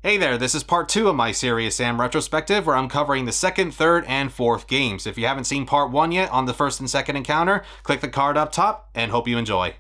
Hey there, this is part 2 of my Serious Sam retrospective where I'm covering the second, third, and fourth games. If you haven't seen part 1 yet on the first and second encounter, click the card up top and hope you enjoy.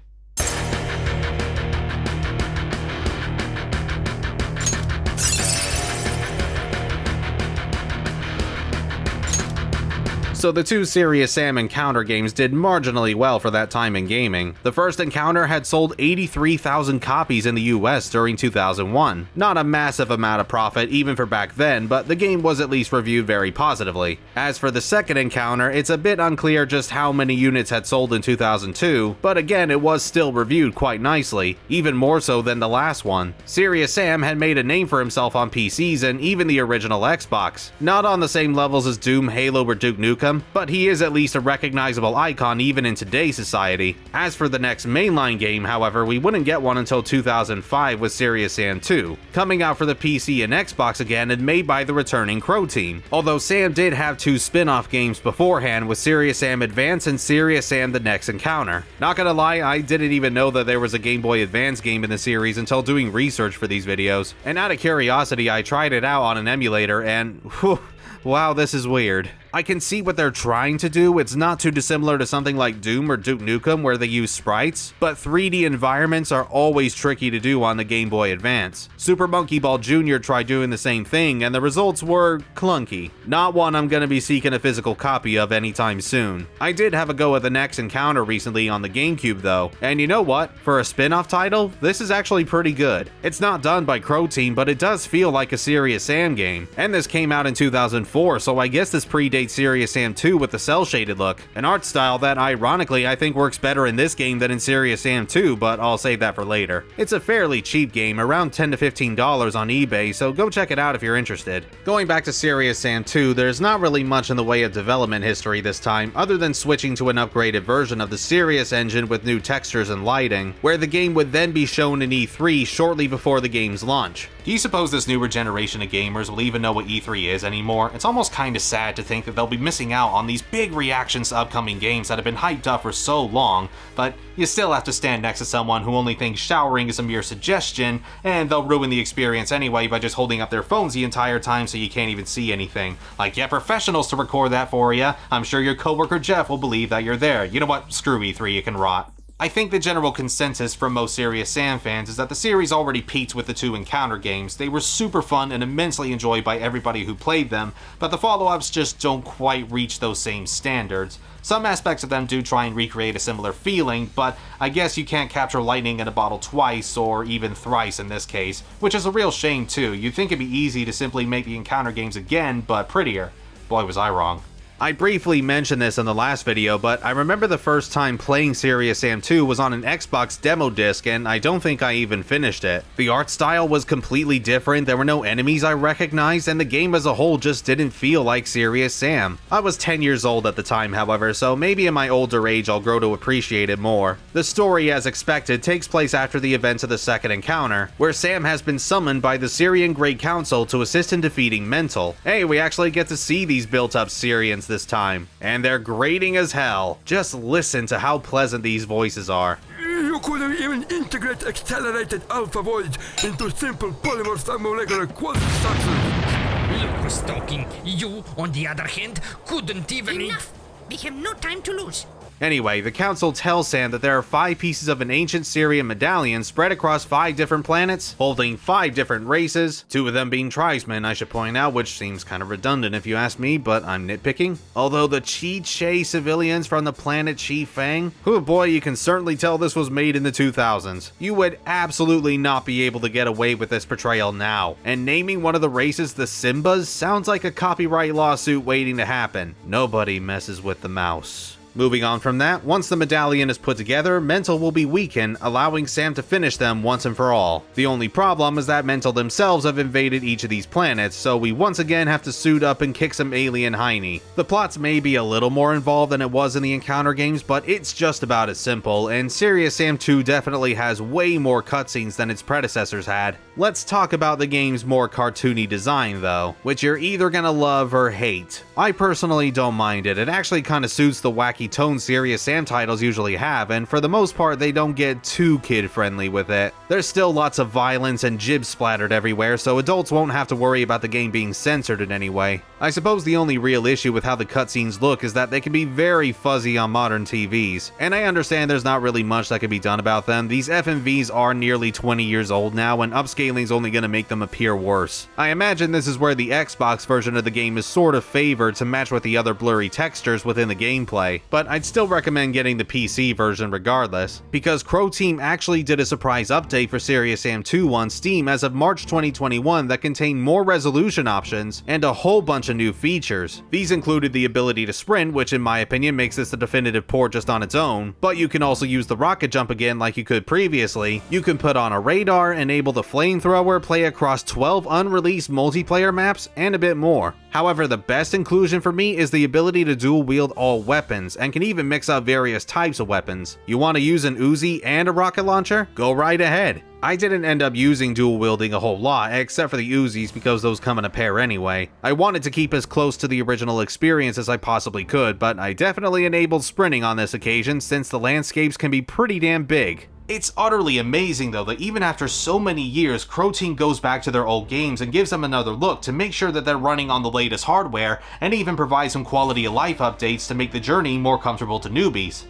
So the two Serious Sam Encounter games did marginally well for that time in gaming. The first Encounter had sold 83,000 copies in the US during 2001. Not a massive amount of profit even for back then, but the game was at least reviewed very positively. As for the second Encounter, it's a bit unclear just how many units had sold in 2002, but again it was still reviewed quite nicely, even more so than the last one. Serious Sam had made a name for himself on PCs and even the original Xbox. Not on the same levels as Doom, Halo, or Duke Nukem, but he is at least a recognizable icon even in today's society. As for the next mainline game, however, we wouldn't get one until 2005 with Serious Sam 2, coming out for the PC and Xbox again and made by the returning Croteam. Although Sam did have two spin-off games beforehand with Serious Sam Advance and Serious Sam The Next Encounter. Not gonna lie, I didn't even know that there was a Game Boy Advance game in the series until doing research for these videos, and out of curiosity I tried it out on an emulator and whew, wow, this is weird. I can see what they're trying to do, it's not too dissimilar to something like Doom or Duke Nukem where they use sprites, but 3D environments are always tricky to do on the Game Boy Advance. Super Monkey Ball Jr. tried doing the same thing and the results were clunky. Not one I'm gonna be seeking a physical copy of anytime soon. I did have a go at The Next Encounter recently on the GameCube though, and you know what? For a spin-off title, this is actually pretty good. It's not done by Croteam, but it does feel like a Serious Sam game, and this came out in 2004, so I guess this predates Serious Sam 2 with the cel-shaded look, an art style that ironically I think works better in this game than in Serious Sam 2, but I'll save that for later. It's a fairly cheap game, around $10 to $15 on eBay, so go check it out if you're interested. Going back to Serious Sam 2, there's not really much in the way of development history this time, other than switching to an upgraded version of the Serious engine with new textures and lighting, where the game would then be shown in E3 shortly before the game's launch. Do you suppose this newer generation of gamers will even know what E3 is anymore? It's almost kinda sad to think that they'll be missing out on these big reactions to upcoming games that have been hyped up for so long, but you still have to stand next to someone who only thinks showering is a mere suggestion, and they'll ruin the experience anyway by just holding up their phones the entire time so you can't even see anything. Like, get professionals to record that for you. I'm sure your coworker Jeff will believe that you're there. You know what? Screw E3, you can rot. I think the general consensus from most Serious Sam fans is that the series already peaked with the two Encounter games. They were super fun and immensely enjoyed by everybody who played them, but the follow-ups just don't quite reach those same standards. Some aspects of them do try and recreate a similar feeling, but I guess you can't capture lightning in a bottle twice, or even thrice in this case, which is a real shame too. You'd think it'd be easy to simply make the Encounter games again, but prettier. Boy, was I wrong. I briefly mentioned this in the last video, but I remember the first time playing Serious Sam 2 was on an Xbox demo disc and I don't think I even finished it. The art style was completely different, there were no enemies I recognized, and the game as a whole just didn't feel like Serious Sam. I was 10 years old at the time, however, so maybe in my older age I'll grow to appreciate it more. The story, as expected, takes place after the events of the second encounter, where Sam has been summoned by the Syrian Great Council to assist in defeating Mental. Hey, we actually get to see these built-up Syrians this time, and they're grating as hell. Just listen to how pleasant these voices are. You couldn't even integrate accelerated alpha void into simple polymer thermomolecular quasi-structures. Look who's talking. You, on the other hand, couldn't even... Enough! We have no time to lose. Anyway, the council tells Sam that there are 5 pieces of an ancient Syrian medallion spread across 5 different planets, holding 5 different races, 2 of them being tribesmen, I should point out, which seems kind of redundant if you ask me, but I'm nitpicking. Although the Chi-Che civilians from the planet Chi-Fang, oh boy, you can certainly tell this was made in the 2000s. You would absolutely not be able to get away with this portrayal now, and naming one of the races the Simbas sounds like a copyright lawsuit waiting to happen. Nobody messes with the mouse. Moving on from that, once the medallion is put together, Mental will be weakened, allowing Sam to finish them once and for all. The only problem is that Mental themselves have invaded each of these planets, so we once again have to suit up and kick some alien hiney. The plots may be a little more involved than it was in the Encounter games, but it's just about as simple, and Serious Sam 2 definitely has way more cutscenes than its predecessors had. Let's talk about the game's more cartoony design though, which you're either gonna love or hate. I personally don't mind it, it actually kinda suits the wacky wacky tone Serious Sam titles usually have, and for the most part they don't get too kid-friendly with it. There's still lots of violence and jibs splattered everywhere, so adults won't have to worry about the game being censored in any way. I suppose the only real issue with how the cutscenes look is that they can be very fuzzy on modern TVs, and I understand there's not really much that can be done about them. These FMVs are nearly 20 years old now, and upscaling is only going to make them appear worse. I imagine this is where the Xbox version of the game is sort of favored to match with the other blurry textures within the gameplay, but I'd still recommend getting the PC version regardless, because Croteam actually did a surprise update for Serious Sam 2 on Steam as of March 2021 that contained more resolution options and a whole bunch of new features. These included the ability to sprint, which in my opinion makes this a definitive port just on its own, but you can also use the rocket jump again like you could previously. You can put on a radar, enable the flamethrower, play across 12 unreleased multiplayer maps, and a bit more. However, the best inclusion for me is the ability to dual wield all weapons, and can even mix up various types of weapons. You want to use an Uzi and a rocket launcher? Go right ahead. I didn't end up using dual wielding a whole lot, except for the Uzis because those come in a pair anyway. I wanted to keep as close to the original experience as I possibly could, but I definitely enabled sprinting on this occasion since the landscapes can be pretty damn big. It's utterly amazing though that even after so many years, Croteam goes back to their old games and gives them another look to make sure that they're running on the latest hardware, and even provide some quality of life updates to make the journey more comfortable to newbies.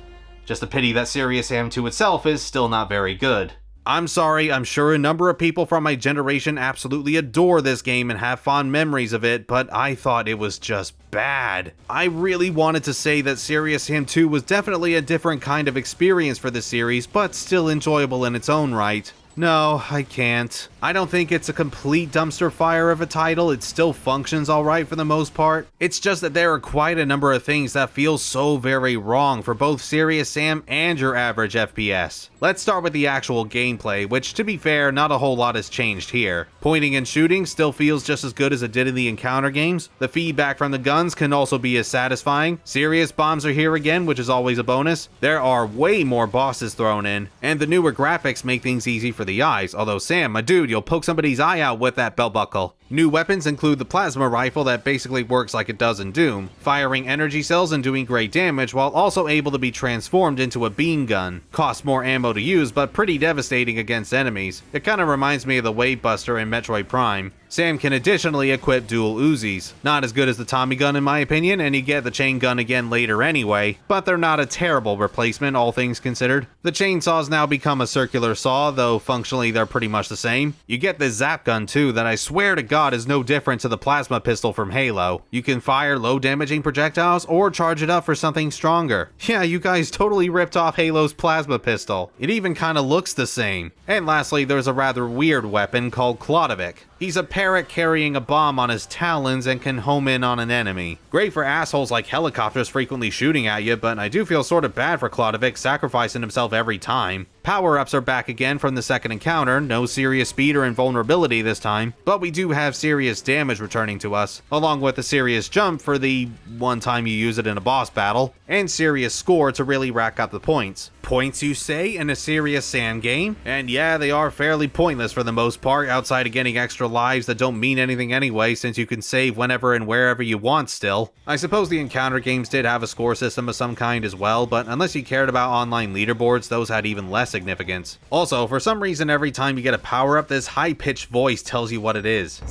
Just a pity that Serious Sam 2 itself is still not very good. I'm sorry, I'm sure a number of people from my generation absolutely adore this game and have fond memories of it, but I thought it was just bad. I really wanted to say that Serious Sam 2 was definitely a different kind of experience for the series, but still enjoyable in its own right. No, I can't. I don't think it's a complete dumpster fire of a title. It still functions alright for the most part. It's just that there are quite a number of things that feel so very wrong for both Serious Sam and your average FPS. Let's start with the actual gameplay, which to be fair, not a whole lot has changed here. Pointing and shooting still feels just as good as it did in the encounter games. The feedback from the guns can also be as satisfying. Serious bombs are here again, which is always a bonus. There are way more bosses thrown in, and the newer graphics make things easy for the eyes, although Sam, my dude, you'll poke somebody's eye out with that belt buckle. New weapons include the plasma rifle that basically works like it does in Doom, firing energy cells and doing great damage while also able to be transformed into a beam gun. Costs more ammo to use, but pretty devastating against enemies. It kinda reminds me of the Wave Buster in Metroid Prime. Sam can additionally equip dual Uzis. Not as good as the Tommy gun in my opinion, and you get the chain gun again later anyway, but they're not a terrible replacement all things considered. The chainsaws now become a circular saw, though functionally they're pretty much the same. You get this zap gun too that I swear to god is no different to the plasma pistol from Halo. You can fire low damaging projectiles or charge it up for something stronger. Yeah, you guys totally ripped off Halo's plasma pistol. It even kinda looks the same. And lastly, there's a rather weird weapon called Croteam. He's a parrot carrying a bomb on his talons and can home in on an enemy. Great for assholes like helicopters frequently shooting at you, but I do feel sort of bad for Croteam sacrificing himself every time. Power-ups are back again from the second encounter, no serious speed or invulnerability this time, but we do have serious damage returning to us, along with a serious jump for the one time you use it in a boss battle, and serious score to really rack up the points. Points, you say, in a Serious Sam game? And yeah, they are fairly pointless for the most part, outside of getting extra lives that don't mean anything anyway, since you can save whenever and wherever you want still. I suppose the encounter games did have a score system of some kind as well, but unless you cared about online leaderboards, those had even less significance. Also, for some reason every time you get a power-up, this high-pitched voice tells you what it is.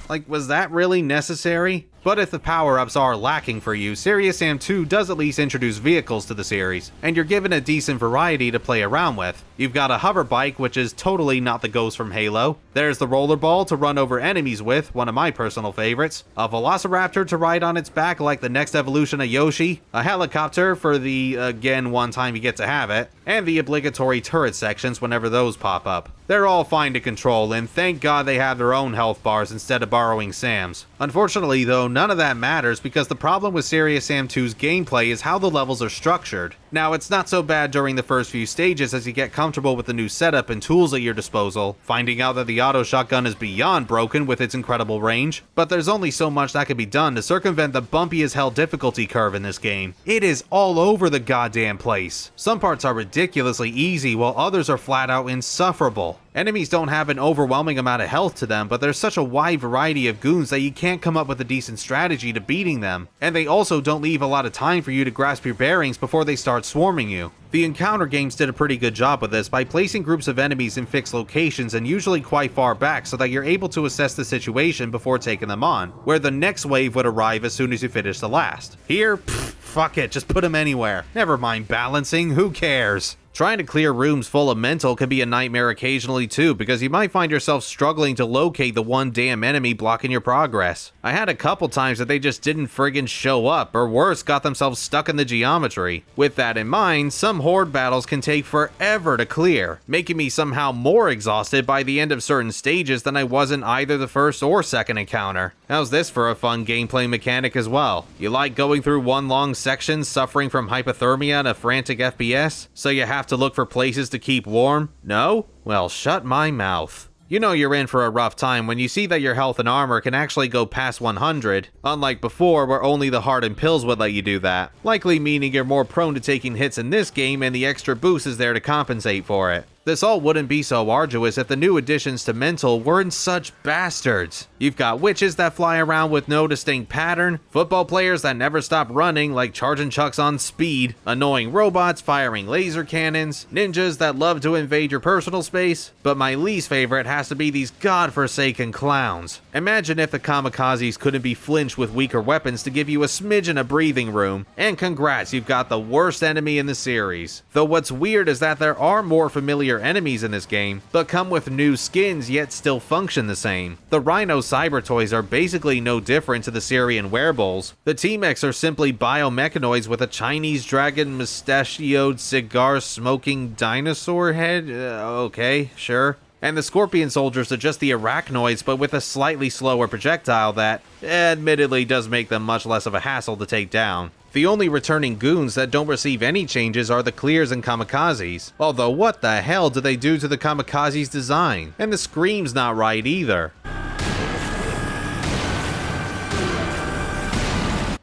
Like, was that really necessary? But if the power-ups are lacking for you, Serious Sam 2 does at least introduce vehicles to the series, and you're given a decent variety to play around with. You've got a hover bike, which is totally not the ghost from Halo. There's the rollerball to run over enemies with, one of my personal favorites. A velociraptor to ride on its back like the next evolution of Yoshi. A helicopter for the, again, one time you get to have it. And the obligatory turret sections whenever those pop up. They're all fine to control, and thank God they have their own health bars instead of borrowing Sam's. Unfortunately though, none of that matters because the problem with Serious Sam 2's gameplay is how the levels are structured. Now, it's not so bad during the first few stages as you get comfortable with the new setup and tools at your disposal, finding out that the auto shotgun is beyond broken with its incredible range, but there's only so much that can be done to circumvent the bumpy as hell difficulty curve in this game. It is all over the goddamn place. Some parts are ridiculously easy while others are flat out insufferable. Enemies don't have an overwhelming amount of health to them, but there's such a wide variety of goons that you can't come up with a decent strategy to beating them, and they also don't leave a lot of time for you to grasp your bearings before they start swarming you. The encounter games did a pretty good job with this by placing groups of enemies in fixed locations and usually quite far back so that you're able to assess the situation before taking them on, where the next wave would arrive as soon as you finish the last. Here, fuck it, just put them anywhere. Never mind balancing, who cares? Trying to clear rooms full of mental can be a nightmare occasionally too, because you might find yourself struggling to locate the one damn enemy blocking your progress. I had a couple times that they just didn't friggin' show up, or worse, got themselves stuck in the geometry. With that in mind, some horde battles can take forever to clear, making me somehow more exhausted by the end of certain stages than I was in either the first or second encounter. How's this for a fun gameplay mechanic as well? You like going through one long section suffering from hypothermia and a frantic FPS, so you have to look for places to keep warm? No? Well, shut my mouth. You know you're in for a rough time when you see that your health and armor can actually go past 100, unlike before where only the hardened pills would let you do that, likely meaning you're more prone to taking hits in this game and the extra boost is there to compensate for it. This all wouldn't be so arduous if the new additions to Mental weren't such bastards. You've got witches that fly around with no distinct pattern, football players that never stop running like charging chucks on speed, annoying robots firing laser cannons, ninjas that love to invade your personal space, but my least favorite has to be these godforsaken clowns. Imagine if the kamikazes couldn't be flinched with weaker weapons to give you a smidgen of breathing room, and congrats, you've got the worst enemy in the series. Though what's weird is that there are more familiar enemies in this game, but come with new skins yet still function the same. The Rhino Cyber Toys are basically no different to the Syrian Werebulls. The T-Mex are simply biomechanoids with a Chinese dragon mustachioed cigar smoking dinosaur head? Okay, sure. And the Scorpion Soldiers are just the Arachnoids, but with a slightly slower projectile that, admittedly, does make them much less of a hassle to take down. The only returning goons that don't receive any changes are the Clears and Kamikazes. Although what the hell do they do to the Kamikazes' design? And the scream's not right either.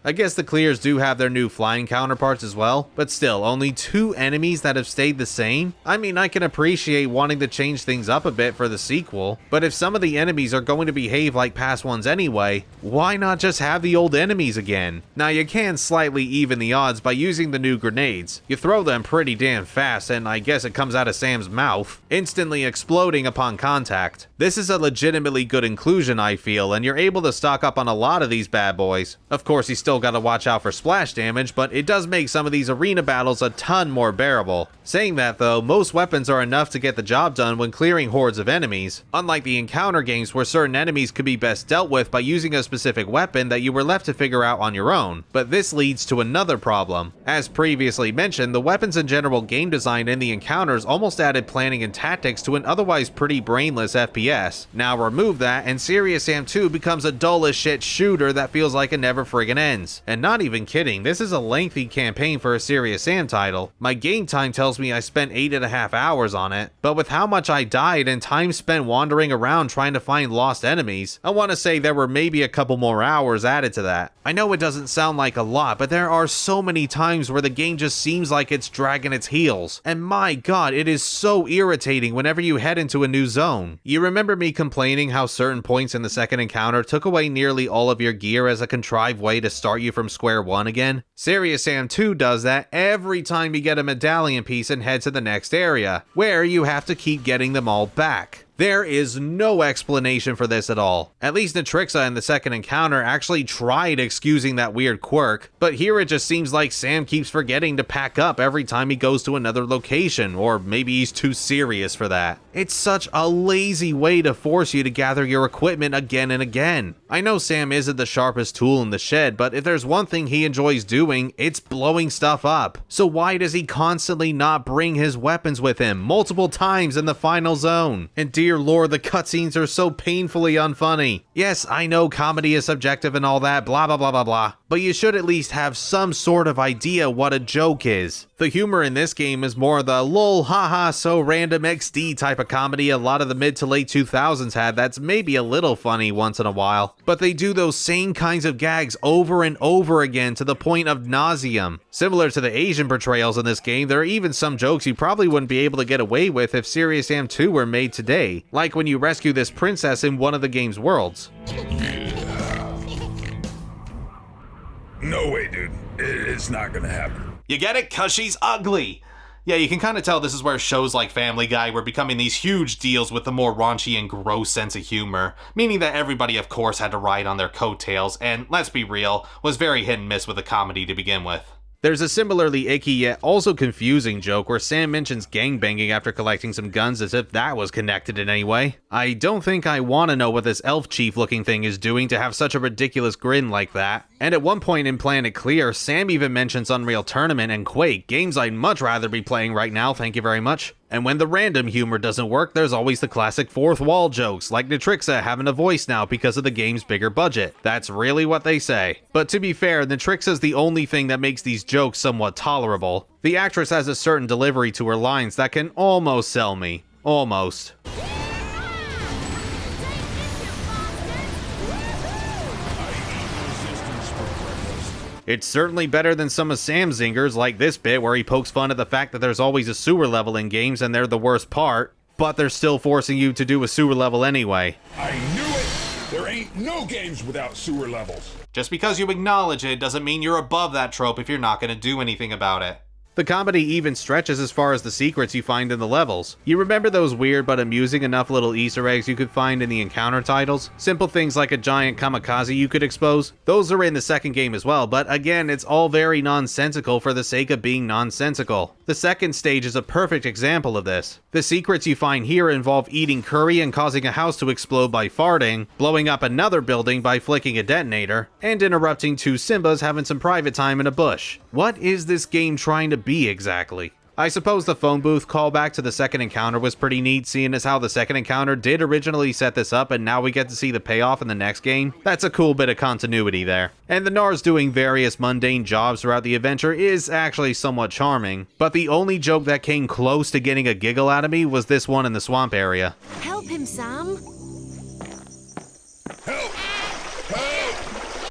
I guess the Clears do have their new flying counterparts as well, but still, only 2 enemies that have stayed the same? I mean, I can appreciate wanting to change things up a bit for the sequel, but if some of the enemies are going to behave like past ones anyway, why not just have the old enemies again? Now, you can slightly even the odds by using the new grenades. You throw them pretty damn fast, and I guess it comes out of Sam's mouth, instantly exploding upon contact. This is a legitimately good inclusion, I feel, and you're able to stock up on a lot of these bad boys. Of course, you still gotta watch out for splash damage, but it does make some of these arena battles a ton more bearable. Saying that though, most weapons are enough to get the job done when clearing hordes of enemies, unlike the encounter games where certain enemies could be best dealt with by using a specific weapon that you were left to figure out on your own. But this leads to another problem. As previously mentioned, the weapons and general game design in the encounters almost added planning and tactics to an otherwise pretty brainless FPS. Now remove that and Serious Sam 2 becomes a dull as shit shooter that feels like it never friggin' ends. And not even kidding, this is a lengthy campaign for a Serious Sam title. My game time tells me I spent 8.5 hours on it, but with how much I died and time spent wandering around trying to find lost enemies, I want to say there were maybe a couple more hours added to that. I know it doesn't sound like a lot, but there are so many times where the game just seems like it's dragging its heels. And my god, it is so irritating whenever you head into a new zone. You remember me complaining how certain points in the second encounter took away nearly all of your gear as a contrived way to start you from square one again? Serious Sam 2 does that every time you get a medallion piece and head to the next area, where you have to keep getting them all back. There is no explanation for this at all. At least Natrixa in the second encounter actually tried excusing that weird quirk, but here it just seems like Sam keeps forgetting to pack up every time he goes to another location, or maybe he's too serious for that. It's such a lazy way to force you to gather your equipment again and again. I know Sam isn't the sharpest tool in the shed, but if there's one thing he enjoys doing, it's blowing stuff up. So why does he constantly not bring his weapons with him multiple times in the final zone? And dear lord, the cutscenes are so painfully unfunny. Yes, I know comedy is subjective and all that, blah blah blah blah blah, but you should at least have some sort of idea what a joke is. The humor in this game is more the lol haha so random XD type of comedy a lot of the mid to late 2000s had that's maybe a little funny once in a while, but they do those same kinds of gags over and over again to the point of nauseum. Similar to the Asian portrayals in this game, there are even some jokes you probably wouldn't be able to get away with if Serious Sam 2 were made today, like when you rescue this princess in one of the game's worlds. No way, dude. It's not gonna happen. You get it? 'Cause she's ugly. Yeah, you can kind of tell this is where shows like Family Guy were becoming these huge deals with the more raunchy and gross sense of humor, meaning that everybody of course had to ride on their coattails, and let's be real, was very hit and miss with the comedy to begin with. There's a similarly icky yet also confusing joke where Sam mentions gangbanging after collecting some guns as if that was connected in any way. I don't think I want to know what this elf chief looking thing is doing to have such a ridiculous grin like that. And at one point in Planet Clear, Sam even mentions Unreal Tournament and Quake, games I'd much rather be playing right now, thank you very much. And when the random humor doesn't work, there's always the classic fourth wall jokes, like Nitrixa having a voice now because of the game's bigger budget. That's really what they say. But to be fair, Nitrixa's the only thing that makes these jokes somewhat tolerable. The actress has a certain delivery to her lines that can almost sell me. Almost. It's certainly better than some of Sam's zingers, like this bit where he pokes fun at the fact that there's always a sewer level in games and they're the worst part, but they're still forcing you to do a sewer level anyway. I knew it! There ain't no games without sewer levels. Just because you acknowledge it doesn't mean you're above that trope if you're not going to do anything about it. The comedy even stretches as far as the secrets you find in the levels. You remember those weird but amusing enough little Easter eggs you could find in the encounter titles? Simple things like a giant kamikaze you could expose? Those are in the second game as well, but again, it's all very nonsensical for the sake of being nonsensical. The second stage is a perfect example of this. The secrets you find here involve eating curry and causing a house to explode by farting, blowing up another building by flicking a detonator, and interrupting two Simbas having some private time in a bush. What is this game trying to be exactly? I suppose the phone booth callback to the second encounter was pretty neat, seeing as how the second encounter did originally set this up and now we get to see the payoff in the next game. That's a cool bit of continuity there. And the Nars doing various mundane jobs throughout the adventure is actually somewhat charming, but the only joke that came close to getting a giggle out of me was this one in the swamp area. Help him, Sam. Help!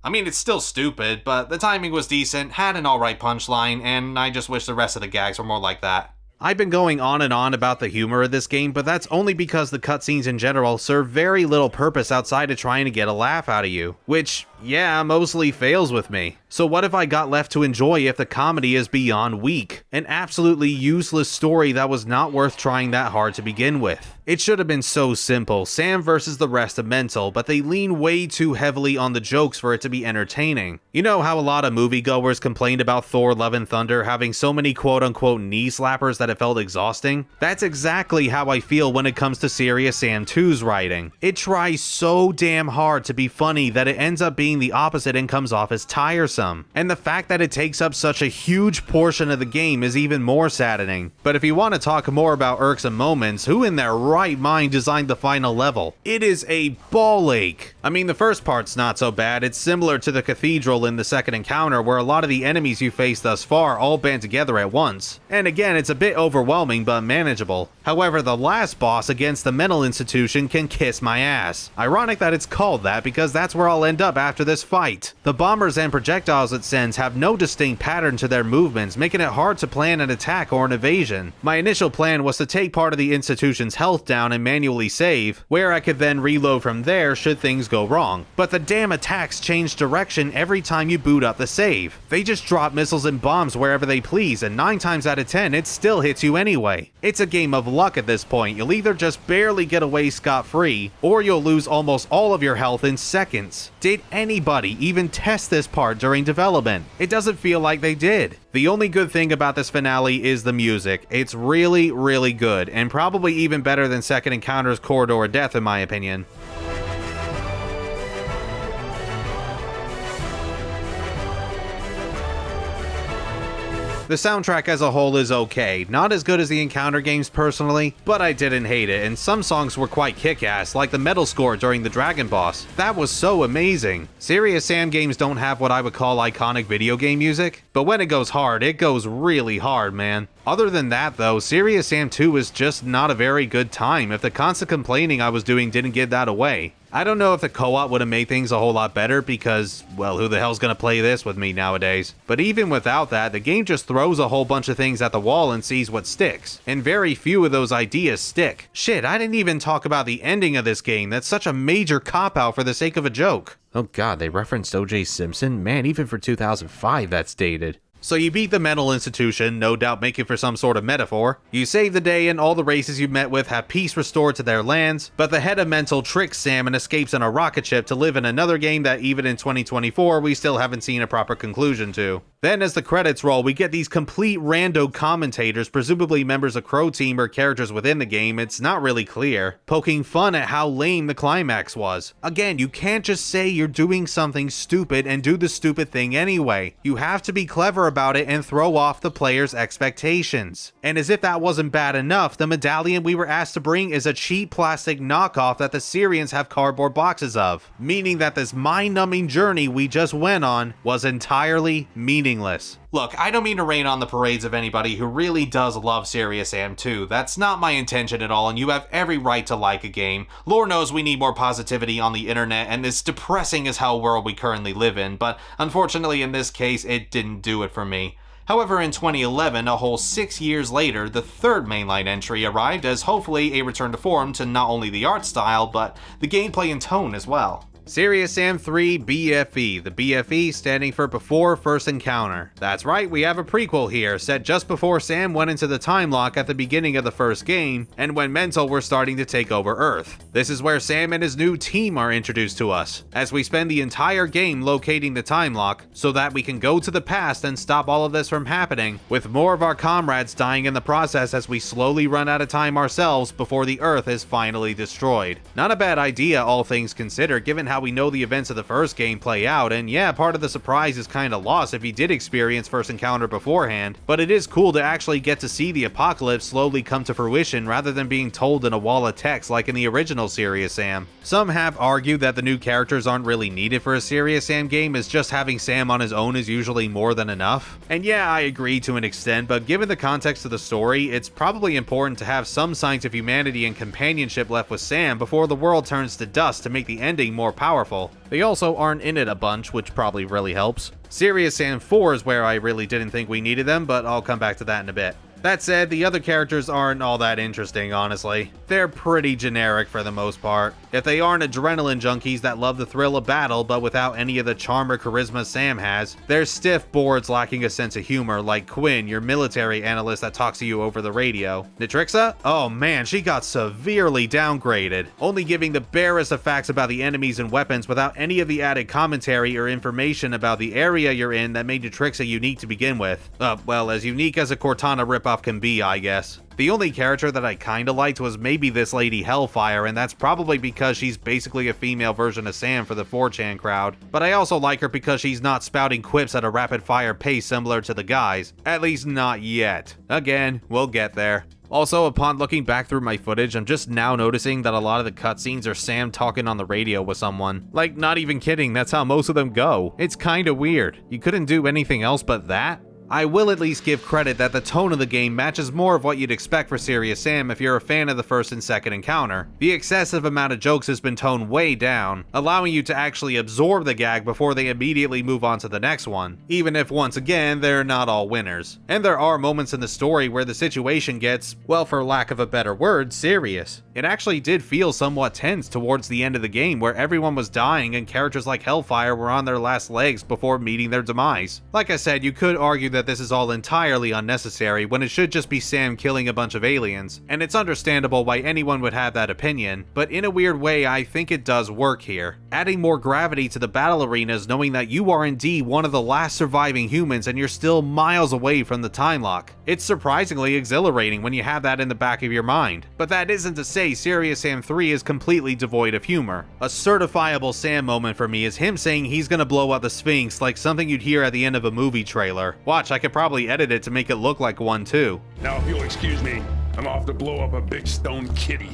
I mean, it's still stupid, but the timing was decent, had an alright punchline, and I just wish the rest of the gags were more like that. I've been going on and on about the humor of this game, but that's only because the cutscenes in general serve very little purpose outside of trying to get a laugh out of you, which, yeah, mostly fails with me. So what have I got left to enjoy if the comedy is beyond weak? An absolutely useless story that was not worth trying that hard to begin with. It should have been so simple, Sam versus the rest of Mental, but they lean way too heavily on the jokes for it to be entertaining. You know how a lot of moviegoers complained about Thor Love and Thunder having so many quote-unquote knee slappers that it felt exhausting? That's exactly how I feel when it comes to Serious Sam 2's writing. It tries so damn hard to be funny that it ends up being the opposite and comes off as tiresome. And the fact that it takes up such a huge portion of the game is even more saddening. But if you want to talk more about irksome moments, who in their right mind designed the final level? It is a ball ache. I mean, the first part's not so bad. It's similar to the cathedral in the second encounter where a lot of the enemies you face thus far all band together at once. And again, it's a bit overwhelming but manageable. However, the last boss against the mental institution can kiss my ass. Ironic that it's called that because that's where I'll end up after this fight. The bombers and projectiles it sends have no distinct pattern to their movements, making it hard to plan an attack or an evasion. My initial plan was to take part of the institution's health down and manually save, where I could then reload from there should things go wrong. But the damn attacks change direction every time you boot up the save. They just drop missiles and bombs wherever they please, and 9 times out of 10 it still hits you anyway. It's a game of luck at this point. You'll either just barely get away scot-free, or you'll lose almost all of your health in seconds. Did anybody even test this part during development? It doesn't feel like they did. The only good thing about this finale is the music. It's really, really good, and probably even better than Second Encounter's Corridor of Death in my opinion. The soundtrack as a whole is okay, not as good as the Encounter games personally, but I didn't hate it, and some songs were quite kick-ass, like the metal score during the Dragon Boss. That was so amazing. Serious Sam games don't have what I would call iconic video game music, but when it goes hard, it goes really hard, man. Other than that though, Serious Sam 2 was just not a very good time if the constant complaining I was doing didn't give that away. I don't know if the co-op would have made things a whole lot better because, well, who the hell's gonna play this with me nowadays? But even without that, the game just throws a whole bunch of things at the wall and sees what sticks. And very few of those ideas stick. Shit, I didn't even talk about the ending of this game. That's such a major cop-out for the sake of a joke. Oh god, they referenced O.J. Simpson? Man, even for 2005, that's dated. So you beat the mental institution, no doubt making for some sort of metaphor. You save the day and all the races you met with have peace restored to their lands, but the head of mental tricks Sam and escapes on a rocket ship to live in another game that even in 2024 we still haven't seen a proper conclusion to. Then as the credits roll, we get these complete rando commentators, presumably members of Croteam or characters within the game, it's not really clear, poking fun at how lame the climax was. Again, you can't just say you're doing something stupid and do the stupid thing anyway. You have to be clever about it and throw off the player's expectations. And as if that wasn't bad enough, the medallion we were asked to bring is a cheap plastic knockoff that the Syrians have cardboard boxes of, meaning that this mind-numbing journey we just went on was entirely meaningless. Look, I don't mean to rain on the parades of anybody who really does love Serious Sam 2. That's not my intention at all, and you have every right to like a game. Lord knows we need more positivity on the internet, and as depressing as hell world we currently live in, but unfortunately in this case, it didn't do it for me. However, in 2011, a whole 6 years later, the third mainline entry arrived as hopefully a return to form to not only the art style, but the gameplay and tone as well. Serious Sam 3 BFE, the BFE standing for Before First Encounter. That's right, we have a prequel here, set just before Sam went into the time lock at the beginning of the first game, and when Mental were starting to take over Earth. This is where Sam and his new team are introduced to us, as we spend the entire game locating the time lock, so that we can go to the past and stop all of this from happening, with more of our comrades dying in the process as we slowly run out of time ourselves before the Earth is finally destroyed. Not a bad idea, all things considered, given how we know the events of the first game play out, and yeah, part of the surprise is kinda lost if you did experience First Encounter beforehand, but it is cool to actually get to see the apocalypse slowly come to fruition rather than being told in a wall of text like in the original Serious Sam. Some have argued that the new characters aren't really needed for a Serious Sam game, as just having Sam on his own is usually more than enough. And yeah, I agree to an extent, but given the context of the story, it's probably important to have some signs of humanity and companionship left with Sam before the world turns to dust to make the ending more powerful. They also aren't in it a bunch, which probably really helps. Serious Sam 4 is where I really didn't think we needed them, but I'll come back to that in a bit. That said, the other characters aren't all that interesting, honestly. They're pretty generic for the most part. If they aren't adrenaline junkies that love the thrill of battle but without any of the charm or charisma Sam has, they're stiff boards lacking a sense of humor like Quinn, your military analyst that talks to you over the radio. Nitrixa? Oh man, she got severely downgraded, only giving the barest of facts about the enemies and weapons without any of the added commentary or information about the area you're in that made Nitrixa unique to begin with. Well, as unique as a Cortana ripoff can be, I guess. The only character that I kinda liked was maybe this lady Hellfire, and that's probably because she's basically a female version of Sam for the 4chan crowd. But I also like her because she's not spouting quips at a rapid fire pace similar to the guys. At least not yet. Again, we'll get there. Also, upon looking back through my footage, I'm just now noticing that a lot of the cutscenes are Sam talking on the radio with someone. Like, not even kidding, that's how most of them go. It's kinda weird. You couldn't do anything else but that? I will at least give credit that the tone of the game matches more of what you'd expect for Serious Sam if you're a fan of the first and second encounter. The excessive amount of jokes has been toned way down, allowing you to actually absorb the gag before they immediately move on to the next one, even if once again, they're not all winners. And there are moments in the story where the situation gets, well, for lack of a better word, serious. It actually did feel somewhat tense towards the end of the game where everyone was dying and characters like Hellfire were on their last legs before meeting their demise. Like I said, you could argue that this is all entirely unnecessary when it should just be Sam killing a bunch of aliens, and it's understandable why anyone would have that opinion, but in a weird way I think it does work here, adding more gravity to the battle arenas knowing that you are indeed one of the last surviving humans and you're still miles away from the time lock. It's surprisingly exhilarating when you have that in the back of your mind, but that isn't to say say Serious Sam 3 is completely devoid of humor. A certifiable Sam moment for me is him saying he's gonna blow up the Sphinx like something you'd hear at the end of a movie trailer. Watch, I could probably edit it to make it look like one too. Now, if you'll excuse me, I'm off to blow up a big stone kitty.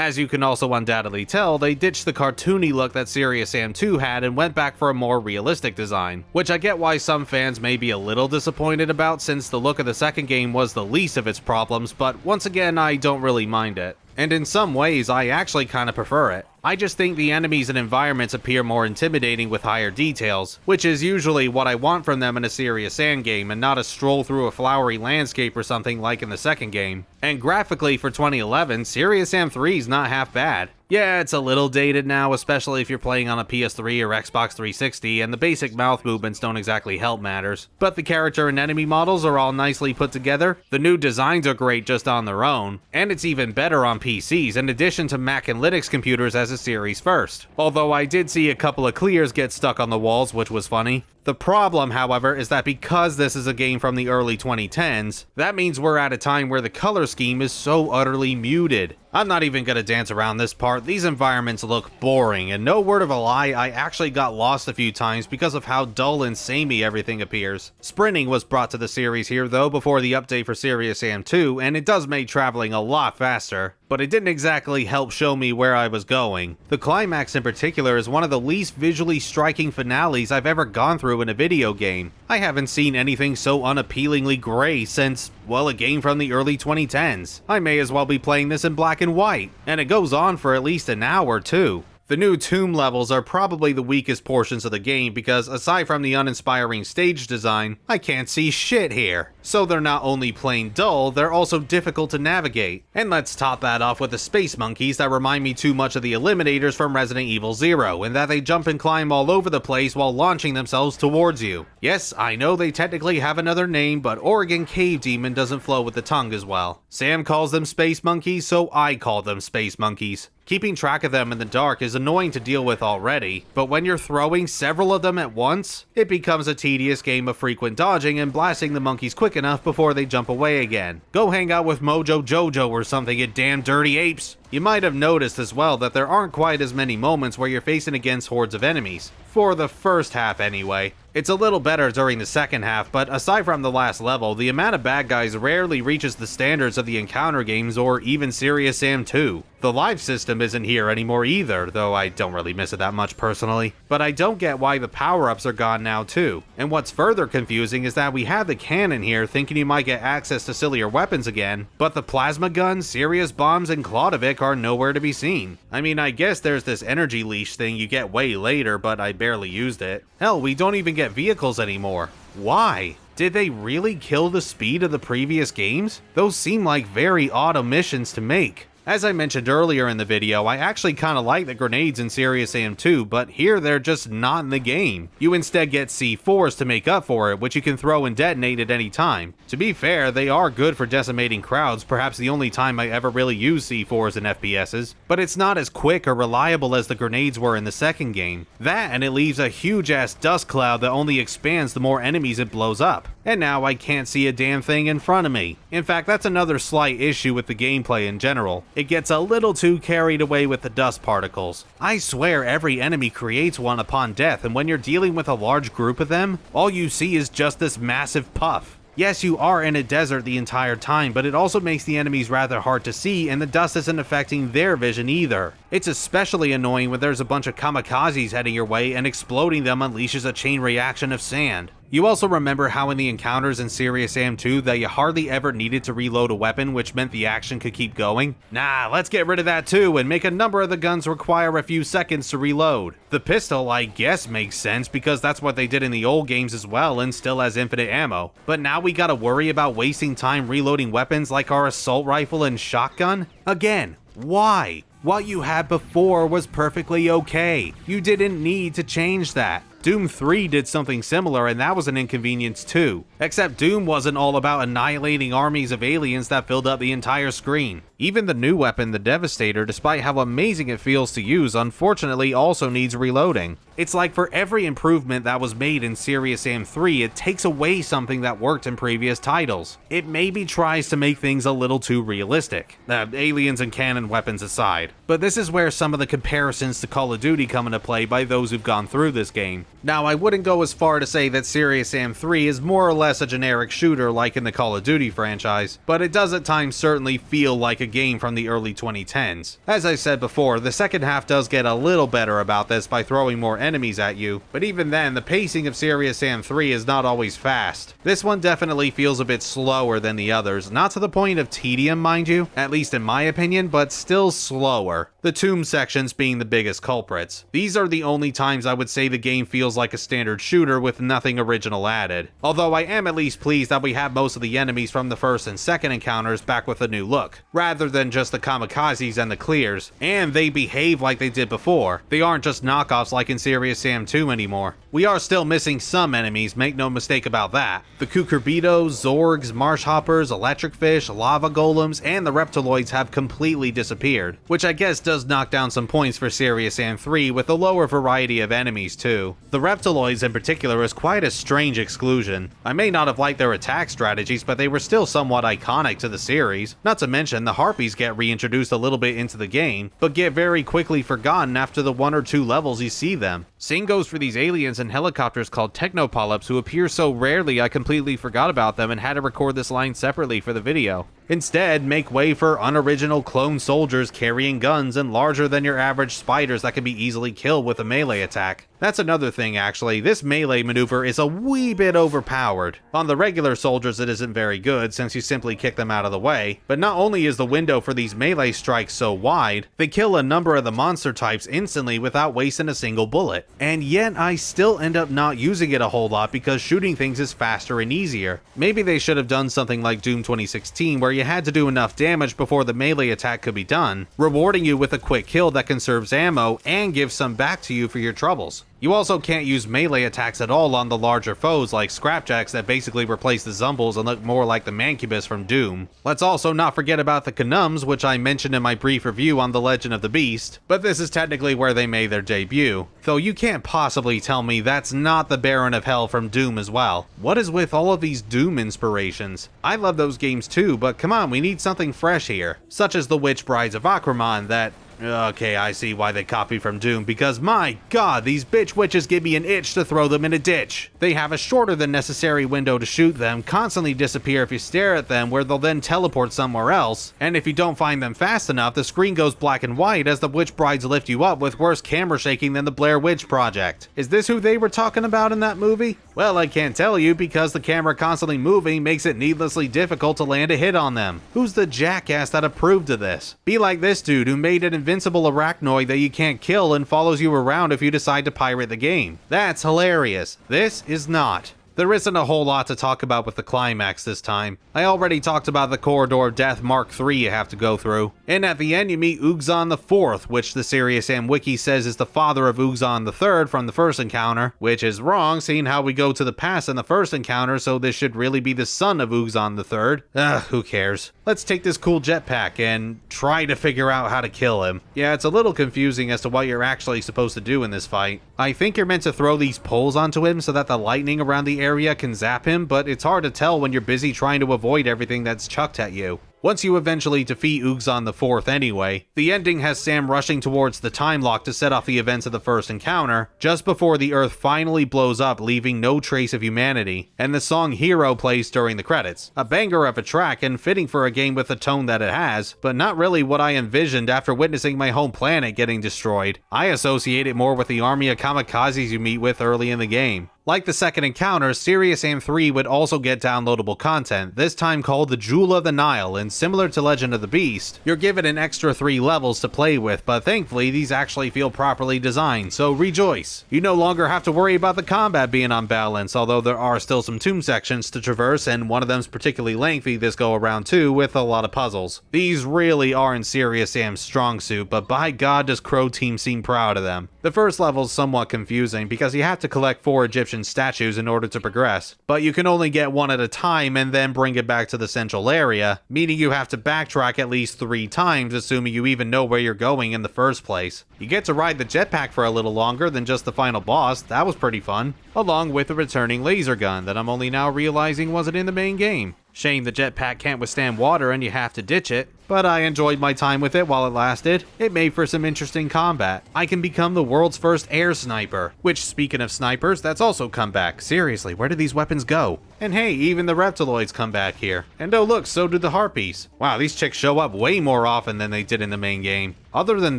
As you can also undoubtedly tell, they ditched the cartoony look that Serious Sam 2 had and went back for a more realistic design, which I get why some fans may be a little disappointed about since the look of the second game was the least of its problems, but once again I don't really mind it. And in some ways, I actually kinda prefer it. I just think the enemies and environments appear more intimidating with higher details, which is usually what I want from them in a Serious Sam game and not a stroll through a flowery landscape or something like in the second game. And graphically for 2011, Serious Sam 3 is not half bad. Yeah, it's a little dated now, especially if you're playing on a PS3 or Xbox 360, and the basic mouth movements don't exactly help matters. But the character and enemy models are all nicely put together, the new designs are great just on their own, and it's even better on PCs in addition to Mac and Linux computers as a series first. Although I did see a couple of clears get stuck on the walls, which was funny. The problem, however, is that because this is a game from the early 2010s, that means we're at a time where the color scheme is so utterly muted. I'm not even gonna dance around this part, these environments look boring, and no word of a lie, I actually got lost a few times because of how dull and samey everything appears. Sprinting was brought to the series here though before the update for Serious Sam 2, and it does make traveling a lot faster, but it didn't exactly help show me where I was going. The climax in particular is one of the least visually striking finales I've ever gone through in a video game. I haven't seen anything so unappealingly gray since, well, a game from the early 2010s. I may as well be playing this in black and white, and it goes on for at least an hour too. The new tomb levels are probably the weakest portions of the game because aside from the uninspiring stage design, I can't see shit here. So they're not only plain dull, they're also difficult to navigate. And let's top that off with the space monkeys that remind me too much of the Eliminators from Resident Evil 0, in that they jump and climb all over the place while launching themselves towards you. Yes, I know they technically have another name, but Oregon Cave Demon doesn't flow with the tongue as well. Sam calls them space monkeys, so I call them space monkeys. Keeping track of them in the dark is annoying to deal with already, but when you're throwing several of them at once, it becomes a tedious game of frequent dodging and blasting the monkeys quick enough before they jump away again. Go hang out with Mojo Jojo or something, you damn dirty apes! You might have noticed as well that there aren't quite as many moments where you're facing against hordes of enemies. For the first half anyway. It's a little better during the second half, but aside from the last level, the amount of bad guys rarely reaches the standards of the encounter games or even Serious Sam 2. The life system isn't here anymore either, though I don't really miss it that much personally. But I don't get why the power-ups are gone now too. And what's further confusing is that we have the cannon here thinking you might get access to sillier weapons again, but the plasma guns, serious bombs, and Claudovic are nowhere to be seen. I mean, I guess there's this energy leash thing you get way later, but I barely used it. Hell, we don't even get vehicles anymore. Why? Did they really kill the speed of the previous games? Those seem like very odd omissions to make. As I mentioned earlier in the video, I actually kinda like the grenades in Serious Sam 2, but here they're just not in the game. You instead get C4s to make up for it, which you can throw and detonate at any time. To be fair, they are good for decimating crowds, perhaps the only time I ever really use C4s in FPSs, but it's not as quick or reliable as the grenades were in the second game. That, and it leaves a huge ass dust cloud that only expands the more enemies it blows up. And now I can't see a damn thing in front of me. In fact, that's another slight issue with the gameplay in general. It gets a little too carried away with the dust particles. I swear every enemy creates one upon death, and when you're dealing with a large group of them, all you see is just this massive puff. Yes, you are in a desert the entire time, but it also makes the enemies rather hard to see, and the dust isn't affecting their vision either. It's especially annoying when there's a bunch of kamikazes heading your way and exploding them unleashes a chain reaction of sand. You also remember how in the encounters in Serious Sam 2 that you hardly ever needed to reload a weapon, which meant the action could keep going? Nah, let's get rid of that too and make a number of the guns require a few seconds to reload. The pistol, I guess, makes sense because that's what they did in the old games as well and still has infinite ammo. But now we gotta worry about wasting time reloading weapons like our assault rifle and shotgun? Again, why? What you had before was perfectly okay. You didn't need to change that. Doom 3 did something similar and that was an inconvenience too. Except Doom wasn't all about annihilating armies of aliens that filled up the entire screen. Even the new weapon, the Devastator, despite how amazing it feels to use, unfortunately also needs reloading. It's like for every improvement that was made in Serious Sam 3, it takes away something that worked in previous titles. It maybe tries to make things a little too realistic, aliens and cannon weapons aside. But this is where some of the comparisons to Call of Duty come into play by those who've gone through this game. Now, I wouldn't go as far to say that Serious Sam 3 is more or less a generic shooter like in the Call of Duty franchise, but it does at times certainly feel like a game from the early 2010s. As I said before, the second half does get a little better about this by throwing more enemies at you, but even then, the pacing of Serious Sam 3 is not always fast. This one definitely feels a bit slower than the others, not to the point of tedium, mind you, at least in my opinion, but still slower. The tomb sections being the biggest culprits. These are the only times I would say the game feels like a standard shooter with nothing original added. Although I am at least pleased that we have most of the enemies from the first and second encounters back with a new look, rather than just the kamikazes and the clears, and they behave like they did before. They aren't just knockoffs like in Serious Sam 2 anymore. We are still missing some enemies, make no mistake about that. The Cucurbitos, Zorgs, Marshhoppers, Electric Fish, Lava Golems, and the Reptiloids have completely disappeared, which I guess does knock down some points for Serious Sam 3 with a lower variety of enemies too. The Reptiloids in particular is quite a strange exclusion. I may not have liked their attack strategies, but they were still somewhat iconic to the series. Not to mention the Harpies get reintroduced a little bit into the game, but get very quickly forgotten after the 1 or 2 levels you see them. Same goes for these aliens and helicopters called Technopolyps who appear so rarely I completely forgot about them and had to record this line separately for the video. Instead, make way for unoriginal clone soldiers carrying guns and larger than your average spiders that can be easily killed with a melee attack. That's another thing actually, this melee maneuver is a wee bit overpowered. On the regular soldiers it isn't very good since you simply kick them out of the way, but not only is the window for these melee strikes so wide, they kill a number of the monster types instantly without wasting a single bullet. And yet I still end up not using it a whole lot because shooting things is faster and easier. Maybe they should have done something like Doom 2016 where you had to do enough damage before the melee attack could be done, rewarding you with a quick kill that conserves ammo and gives some back to you for your troubles. You also can't use melee attacks at all on the larger foes like Scrapjacks that basically replace the Zumbles and look more like the Mancubus from Doom. Let's also not forget about the Canums, which I mentioned in my brief review on The Legend of the Beast, but this is technically where they made their debut. Though you can't possibly tell me that's not the Baron of Hell from Doom as well. What is with all of these Doom inspirations? I love those games too, but come on, we need something fresh here. Such as the Witch Brides of Akraman that... Okay, I see why they copied from Doom, because my god, these bitch witches give me an itch to throw them in a ditch. They have a shorter than necessary window to shoot them, constantly disappear if you stare at them, where they'll then teleport somewhere else, and if you don't find them fast enough, the screen goes black and white as the witch brides lift you up with worse camera shaking than the Blair Witch Project. Is this who they were talking about in that movie? Well, I can't tell you because the camera constantly moving makes it needlessly difficult to land a hit on them. Who's the jackass that approved of this? Be like this dude who made an invincible arachnoid that you can't kill and follows you around if you decide to pirate the game. That's hilarious. This is not. There isn't a whole lot to talk about with the climax this time. I already talked about the Corridor of Death Mark III you have to go through. And at the end you meet Ugzon IV, which the Serious Sam wiki says is the father of Ugzon III from the first encounter, which is wrong seeing how we go to the past in the first encounter, so this should really be the son of Ugzon III. Ugh, who cares? Let's take this cool jetpack and try to figure out how to kill him. Yeah, it's a little confusing as to what you're actually supposed to do in this fight. I think you're meant to throw these poles onto him so that the lightning around the area can zap him, but it's hard to tell when you're busy trying to avoid everything that's chucked at you. Once you eventually defeat Ugzon IV anyway, the ending has Sam rushing towards the time lock to set off the events of the first encounter, just before the Earth finally blows up leaving no trace of humanity, and the song Hero plays during the credits. A banger of a track and fitting for a game with the tone that it has, but not really what I envisioned after witnessing my home planet getting destroyed. I associate it more with the army of kamikazes you meet with early in the game. Like the second encounter, Serious Sam 3 would also get downloadable content, this time called the Jewel of the Nile, and similar to Legend of the Beast, you're given an extra 3 levels to play with, but thankfully these actually feel properly designed, so rejoice! You no longer have to worry about the combat being unbalanced, although there are still some tomb sections to traverse, and one of them's particularly lengthy this go around too, with a lot of puzzles. These really aren't Serious Sam's strong suit, but by god does Croteam seem proud of them. The first level's somewhat confusing because you have to collect 4 Egyptian legend statues in order to progress, but you can only get one at a time and then bring it back to the central area, meaning you have to backtrack at least 3 times, assuming you even know where you're going in the first place. You get to ride the jetpack for a little longer than just the final boss, that was pretty fun, along with the returning laser gun that I'm only now realizing wasn't in the main game. Shame the jetpack can't withstand water and you have to ditch it, but I enjoyed my time with it while it lasted. It made for some interesting combat. I can become the world's first air sniper, which, speaking of snipers, that's also come back. Seriously, where do these weapons go? And hey, even the reptiloids come back here. And oh look, so do the harpies. Wow, these chicks show up way more often than they did in the main game. Other than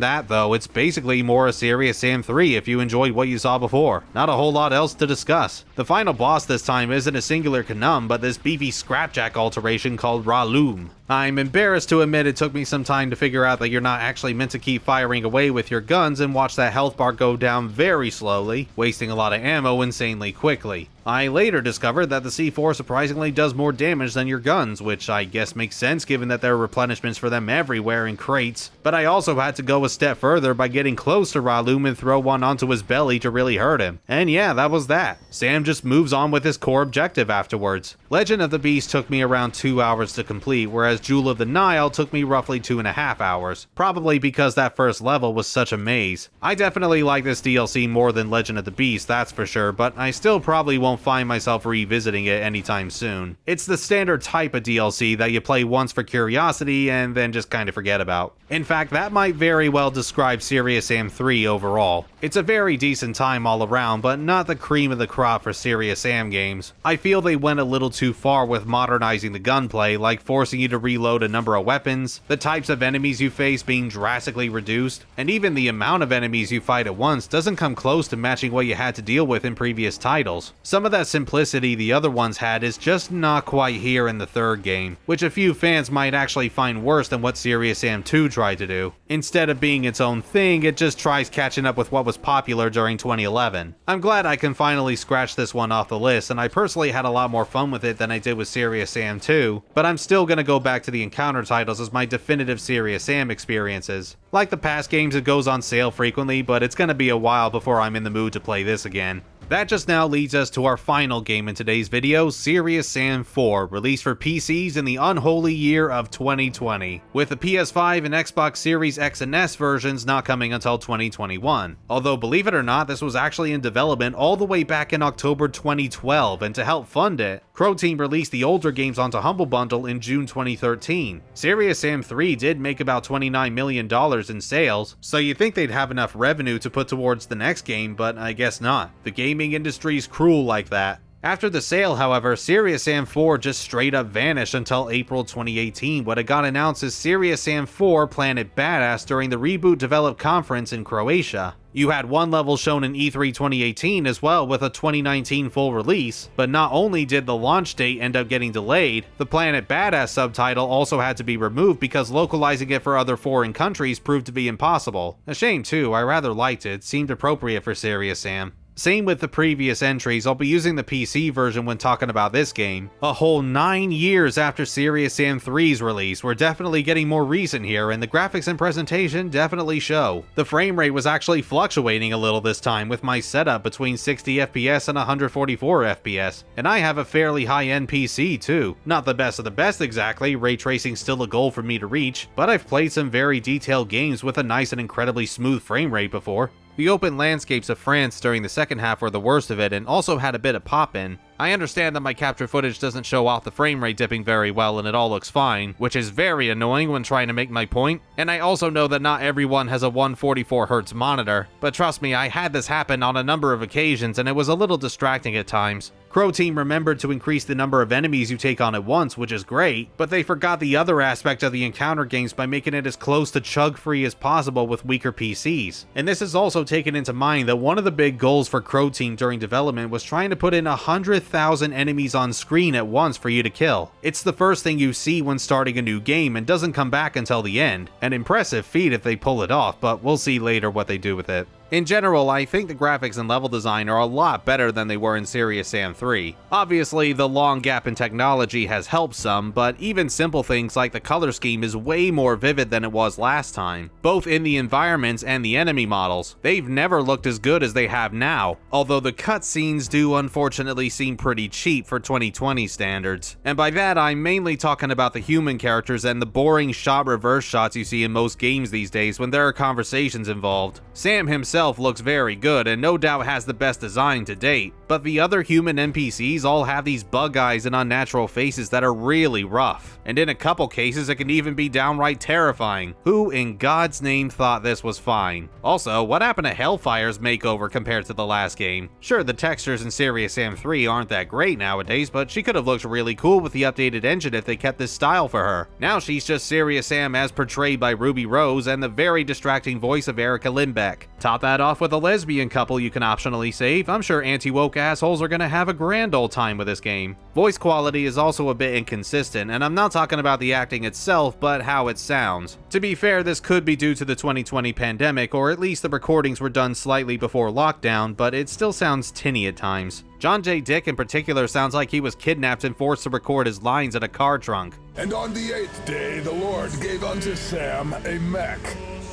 that though, it's basically more A Serious Sam 3 if you enjoyed what you saw before. Not a whole lot else to discuss. The final boss this time isn't a singular Knum, but this beefy scrapjack alteration called Raloom. I'm embarrassed to admit it took me some time to figure out that you're not actually meant to keep firing away with your guns and watch that health bar go down very slowly, wasting a lot of ammo insanely quickly. I later discovered that the C4 surprisingly does more damage than your guns, which I guess makes sense given that there are replenishments for them everywhere in crates, but I also had to go a step further by getting close to Raloom and throw one onto his belly to really hurt him. And yeah, that was that. Sam just moves on with his core objective afterwards. Legend of the Beast took me around 2 hours to complete, whereas Jewel of the Nile took me roughly 2.5 hours, probably because that first level was such a maze. I definitely like this DLC more than Legend of the Beast, that's for sure, but I still probably won't find myself revisiting it anytime soon. It's the standard type of DLC that you play once for curiosity and then just kind of forget about. In fact, that might very well describe Serious Sam 3 overall. It's a very decent time all around, but not the cream of the crop for Serious Sam games. I feel they went a little too far with modernizing the gunplay, like forcing you to reload a number of weapons, the types of enemies you face being drastically reduced, and even the amount of enemies you fight at once doesn't come close to matching what you had to deal with in previous titles. Some of that simplicity the other ones had is just not quite here in the third game, which a few fans might actually find worse than what Serious Sam 2 tried to do. Instead of being its own thing, it just tries catching up with what was popular during 2011. I'm glad I can finally scratch this one off the list, and I personally had a lot more fun with it than I did with Serious Sam 2, but I'm still gonna go back to the Encounter titles as my definitive Serious Sam experiences. Like the past games, it goes on sale frequently, but it's gonna be a while before I'm in the mood to play this again. That just now leads us to our final game in today's video, Serious Sam 4, released for PCs in the unholy year of 2020, with the PS5 and Xbox Series X and S versions not coming until 2021. Although, believe it or not, this was actually in development all the way back in October 2012, and to help fund it, Croteam released the older games onto Humble Bundle in June 2013. Serious Sam 3 did make about $29 million in sales, so you'd think they'd have enough revenue to put towards the next game, but I guess not. The gaming industry's cruel like that. After the sale, however, Serious Sam 4 just straight up vanished until April 2018 when it got announced as Serious Sam 4 Planet Badass during the Reboot Develop Conference in Croatia. You had one level shown in E3 2018 as well with a 2019 full release, but not only did the launch date end up getting delayed, the Planet Badass subtitle also had to be removed because localizing it for other foreign countries proved to be impossible. A shame too, I rather liked it, seemed appropriate for Serious Sam. Same with the previous entries, I'll be using the PC version when talking about this game. A whole 9 years after Serious Sam 3's release, we're definitely getting more recent here, and the graphics and presentation definitely show. The frame rate was actually fluctuating a little this time, with my setup between 60 FPS and 144 FPS, and I have a fairly high-end PC too. Not the best of the best exactly, ray tracing's still a goal for me to reach, but I've played some very detailed games with a nice and incredibly smooth frame rate before. The open landscapes of France during the second half were the worst of it and also had a bit of pop-in. I understand that my capture footage doesn't show off the frame rate dipping very well and it all looks fine, which is very annoying when trying to make my point, and I also know that not everyone has a 144Hz monitor, but trust me, I had this happen on a number of occasions and it was a little distracting at times. Croteam remembered to increase the number of enemies you take on at once, which is great, but they forgot the other aspect of the encounter games by making it as close to chug-free as possible with weaker PCs. And this is also taken into mind that one of the big goals for Croteam during development was trying to put in 100,000 enemies on screen at once for you to kill. It's the first thing you see when starting a new game and doesn't come back until the end. An impressive feat if they pull it off, but we'll see later what they do with it. In general, I think the graphics and level design are a lot better than they were in Serious Sam 3. Obviously, the long gap in technology has helped some, but even simple things like the color scheme is way more vivid than it was last time. Both in the environments and the enemy models, they've never looked as good as they have now, although the cutscenes do unfortunately seem pretty cheap for 2020 standards. And by that, I'm mainly talking about the human characters and the boring shot reverse shots you see in most games these days when there are conversations involved. Sam himself looks very good and no doubt has the best design to date, but the other human NPCs all have these bug eyes and unnatural faces that are really rough, and in a couple cases it can even be downright terrifying. Who in God's name thought this was fine? Also, what happened to Hellfire's makeover compared to the last game? Sure, the textures in Serious Sam 3 aren't that great nowadays, but she could have looked really cool with the updated engine if they kept this style for her. Now she's just Serious Sam as portrayed by Ruby Rose and the very distracting voice of Erica Lindbeck. Top that off with a lesbian couple you can optionally save. I'm sure anti-woke assholes are gonna have a grand old time with this game. Voice quality is also a bit inconsistent, and I'm not talking about the acting itself, but how it sounds. To be fair, this could be due to the 2020 pandemic, or at least the recordings were done slightly before lockdown, but it still sounds tinny at times. John J. Dick in particular sounds like he was kidnapped and forced to record his lines in a car trunk. And on the 8th day, the Lord gave unto Sam a mech,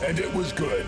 and it was good.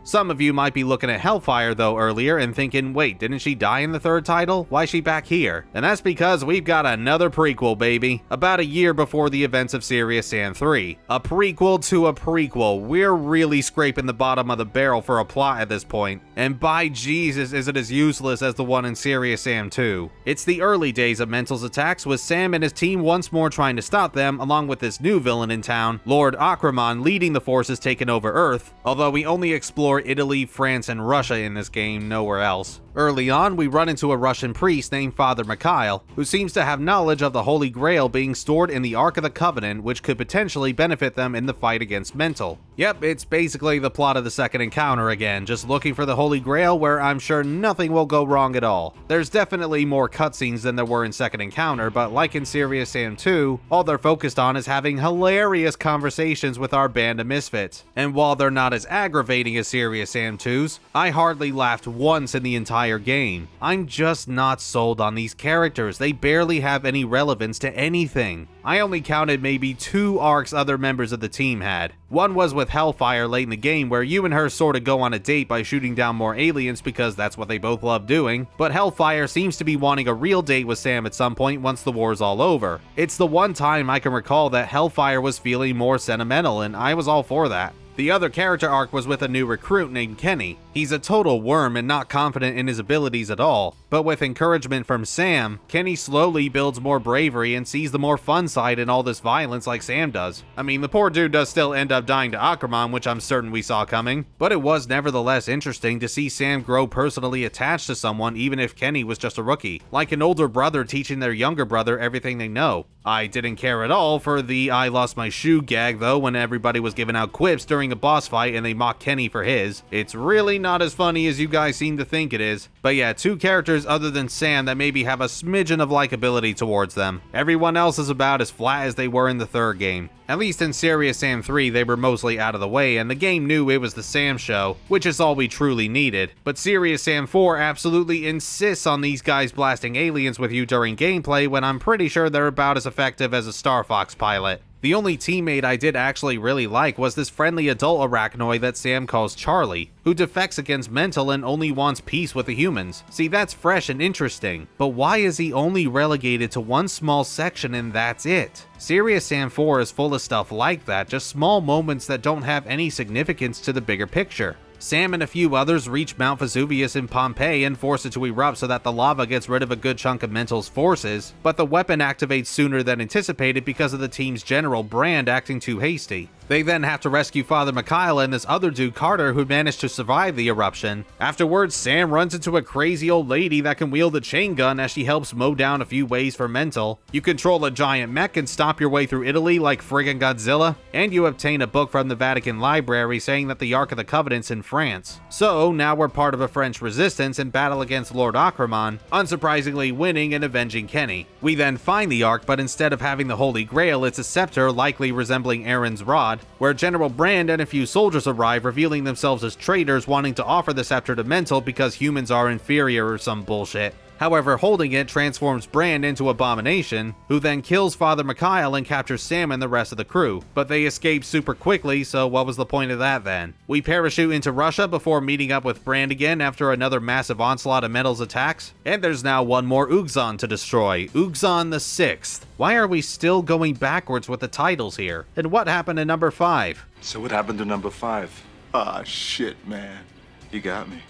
Some of you might be looking at Hellfire though earlier and thinking, wait, didn't she die in the third title? Why is she back here? And that's because we've got another prequel, baby. About a year before the events of Serious Sam 3. A prequel to a prequel. We're really scraping the bottom of the barrel for a plot at this point. And by Jesus, is it as useless as the one in Serious Sam 2. It's the early days of Mental's attacks, with Sam and his team once more trying to stop them, along with this new villain in town, Lord Akramon, leading the forces taking over Earth, although we only explore Italy, France, and Russia in this game, nowhere else. Early on, we run into a Russian priest named Father Mikhail, who seems to have knowledge of the Holy Grail being stored in the Ark of the Covenant, which could potentially benefit them in the fight against Mental. Yep, it's basically the plot of the second encounter again, just looking for the Holy Grail where I'm sure nothing will go wrong at all. There's definitely more cutscenes than there were in second encounter, but like in Serious Sam 2, all they're focused on is having hilarious conversations with our band of misfits. And while they're not as aggravating as Serious Sam 2's, I hardly laughed once in the entire game. I'm just not sold on these characters. They barely have any relevance to anything. I only counted maybe 2 arcs other members of the team had. One was with Hellfire late in the game, where you and her sort of go on a date by shooting down more aliens because that's what they both love doing, but Hellfire seems to be wanting a real date with Sam at some point once the war's all over. It's the one time I can recall that Hellfire was feeling more sentimental, and I was all for that. The other character arc was with a new recruit named Kenny. He's a total worm and not confident in his abilities at all, but with encouragement from Sam, Kenny slowly builds more bravery and sees the more fun side in all this violence like Sam does. I mean, the poor dude does still end up dying to Akramon, which I'm certain we saw coming, but it was nevertheless interesting to see Sam grow personally attached to someone even if Kenny was just a rookie, like an older brother teaching their younger brother everything they know. I didn't care at all for the I lost my shoe gag though when everybody was giving out quips during a boss fight and they mocked Kenny for his. It's really not as funny as you guys seem to think it is. But yeah, 2 characters other than Sam that maybe have a smidgen of likability towards them. Everyone else is about as flat as they were in the third game. At least in Serious Sam 3 they were mostly out of the way and the game knew it was the Sam show, which is all we truly needed. But Serious Sam 4 absolutely insists on these guys blasting aliens with you during gameplay when I'm pretty sure they're about as effective as a Star Fox pilot. The only teammate I did actually really like was this friendly adult arachnoid that Sam calls Charlie, who defects against Mental and only wants peace with the humans. See, that's fresh and interesting, but why is he only relegated to one small section and that's it? Serious Sam 4 is full of stuff like that, just small moments that don't have any significance to the bigger picture. Sam and a few others reach Mount Vesuvius in Pompeii and force it to erupt so that the lava gets rid of a good chunk of Mental's forces, but the weapon activates sooner than anticipated because of the team's general Brand acting too hasty. They then have to rescue Father Mikhail and this other dude Carter who managed to survive the eruption. Afterwards, Sam runs into a crazy old lady that can wield a chain gun as she helps mow down a few ways for Mental. You control a giant mech and stomp your way through Italy like friggin' Godzilla, and you obtain a book from the Vatican Library saying that the Ark of the Covenant's in France. So now we're part of a French resistance and battle against Lord Akramon, unsurprisingly winning and avenging Kenny. We then find the Ark, but instead of having the Holy Grail, it's a scepter likely resembling Aaron's rod, pod, where General Brand and a few soldiers arrive, revealing themselves as traitors wanting to offer the scepter to Mental because humans are inferior or some bullshit. However, holding it transforms Brand into Abomination, who then kills Father Mikhail and captures Sam and the rest of the crew. But they escape super quickly, so what was the point of that then? We parachute into Russia before meeting up with Brand again after another massive onslaught of Mental's attacks. And there's now one more Ugzon to destroy, Ugzon the 6th. Why are we still going backwards with the titles here? And what happened to number 5? So what happened to number 5? Ah, shit, man. You got me.